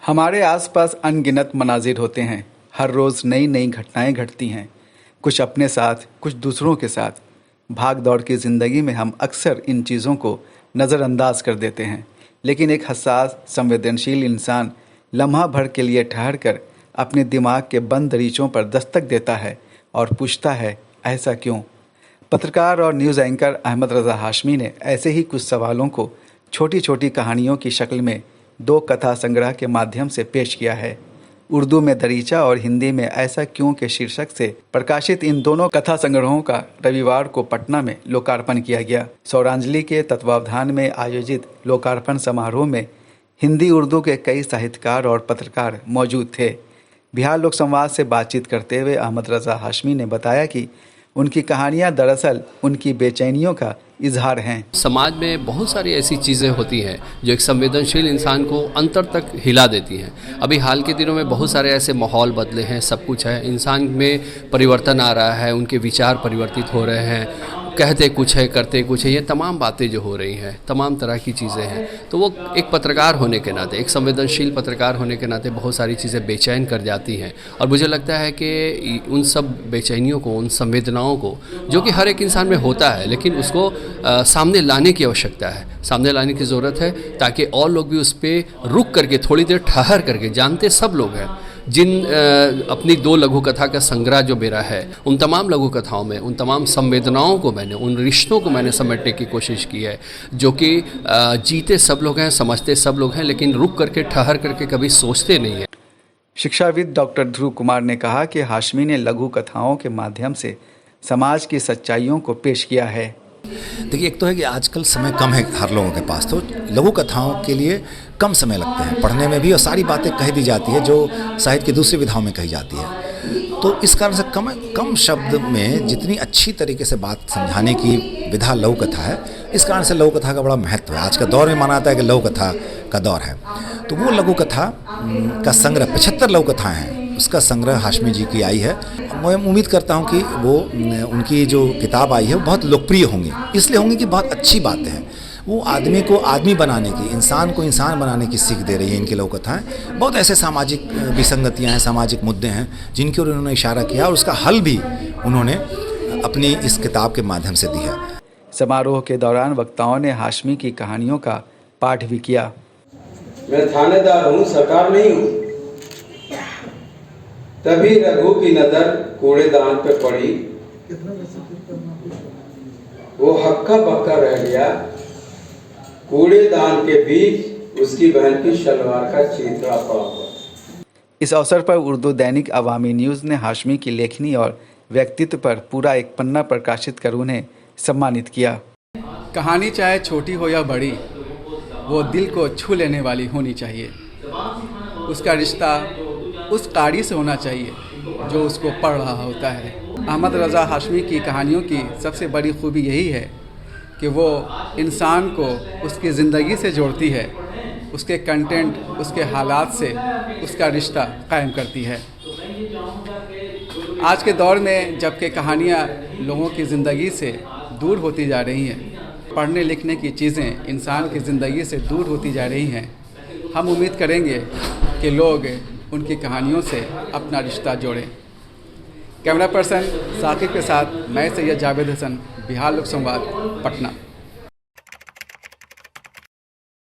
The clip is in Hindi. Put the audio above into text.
हमारे आसपास अनगिनत मनाजिर होते हैं। हर रोज़ नई नई घटनाएं घटती हैं, कुछ अपने साथ, कुछ दूसरों के साथ। भाग दौड़ की ज़िंदगी में हम अक्सर इन चीज़ों को नज़रअंदाज कर देते हैं, लेकिन एक हसास, संवेदनशील इंसान लम्हा भर के लिए ठहर कर अपने दिमाग के बंद दरीचों पर दस्तक देता है और पूछता है, ऐसा क्यों? पत्रकार और न्यूज़ एंकर अहमद रज़ा हाशमी ने ऐसे ही कुछ सवालों को छोटी छोटी कहानियों की शक्ल में 2 कथा संग्रह के माध्यम से पेश किया है। उर्दू में दरीचा और हिंदी में ऐसा क्यों के शीर्षक से प्रकाशित इन दोनों कथा संग्रहों का रविवार को पटना में लोकार्पण किया गया। सौरांजलि के तत्वावधान में आयोजित लोकार्पण समारोह में हिंदी उर्दू के कई साहित्यकार और पत्रकार मौजूद थे। बिहार लोक संवाद से बातचीत करते हुए अहमद रज़ा हाशमी ने बताया कि उनकी कहानियां दरअसल उनकी बेचैनियों का इजहार हैं। समाज में बहुत सारी ऐसी चीज़ें होती हैं जो एक संवेदनशील इंसान को अंतर तक हिला देती हैं। अभी हाल के दिनों में बहुत सारे ऐसे माहौल बदले हैं, सब कुछ है, इंसान में परिवर्तन आ रहा है, उनके विचार परिवर्तित हो रहे हैं, कहते कुछ है करते कुछ है, ये तमाम बातें जो हो रही हैं, तमाम तरह की चीज़ें हैं। तो वो एक पत्रकार होने के नाते, एक संवेदनशील पत्रकार होने के नाते बहुत सारी चीज़ें बेचैन कर जाती हैं। और मुझे लगता है कि उन सब बेचैनियों को, उन संवेदनाओं को, जो कि हर एक इंसान में होता है, लेकिन उसको सामने लाने की आवश्यकता है, सामने लाने की ज़रूरत है, ताकि और लोग भी उस पर रुक करके, थोड़ी देर ठहर करके, जानते सब लोग हैं जिन अपनी 2 लघु कथा का संग्रह जो मेरा है, उन तमाम लघु कथाओं में उन तमाम संवेदनाओं को मैंने, उन रिश्तों को मैंने समेटने की कोशिश की है, जो कि जीते सब लोग हैं, समझते सब लोग हैं, लेकिन रुक करके, ठहर करके कभी सोचते नहीं हैं। शिक्षाविद डॉक्टर ध्रुव कुमार ने कहा कि हाशमी ने लघु कथाओं के माध्यम से समाज की सच्चाइयों को पेश किया है। देखिए, एक तो है कि आजकल समय कम है हर लोगों के पास, तो लघु कथाओं के लिए कम समय लगता है पढ़ने में भी, और सारी बातें कह दी जाती है जो साहित्य की दूसरी विधाओं में कही जाती है। तो इस कारण से कम शब्द में जितनी अच्छी तरीके से बात समझाने की विधा लघु कथा है, इस कारण से लघु कथा का बड़ा महत्व है। आज का दौर में माना जाता है कि लघु कथा का दौर है, तो वो लघु कथा का संग्रह 75 लघु कथाएँ हैं, उसका संग्रह हाशमी जी की आई है। मैं उम्मीद करता हूं कि वो उनकी जो किताब आई है वो बहुत लोकप्रिय होंगी, इसलिए होंगी कि बहुत अच्छी बातें हैं। वो आदमी को आदमी बनाने की, इंसान को इंसान बनाने की सीख दे रही है इनकी लघु कथाएँ। बहुत ऐसे सामाजिक विसंगतियाँ हैं, सामाजिक मुद्दे हैं जिनकी ओर उन्होंने इशारा किया, और उसका हल भी उन्होंने अपनी इस किताब के माध्यम से दी है। समारोह के दौरान वक्ताओं ने हाशमी की कहानियों का पाठ भी किया। मैं थानेदार हूँ, सरकार नहीं हूँ। तभी रघु की नजर कूड़ेदान पे पड़ी, वो हक्का बक्का रह गया। कूड़ेदान के बीच उसकी बहन की शलवार का चीथड़ा पड़ा हुआ। इस अवसर पर उर्दू दैनिक अवामी न्यूज़ ने हाशमी की लेखनी और व्यक्तित्व पर पूरा एक पन्ना प्रकाशित कर उन्हें सम्मानित किया। कहानी चाहे छोटी हो या बड़ी, वो दिल को छू लेने वाली होनी चाहिए। उसका रिश्ता उस कारी से होना चाहिए जो उसको पढ़ रहा होता है। अहमद रज़ा हाशमी की कहानियों की सबसे बड़ी खूबी यही है कि वो इंसान को उसकी ज़िंदगी से जोड़ती है, उसके कंटेंट, उसके हालात से उसका रिश्ता कायम करती है। आज के दौर में जबकि कहानियाँ लोगों की ज़िंदगी से दूर होती जा रही हैं, पढ़ने लिखने की चीज़ें इंसान की ज़िंदगी से दूर होती जा रही हैं, हम उम्मीद करेंगे कि लोग उनकी कहानियों से अपना रिश्ता जोड़ें। कैमरा पर्सन साकिब के साथ मैं सैयद जावेद हसन, बिहार लोक संवाद, पटना।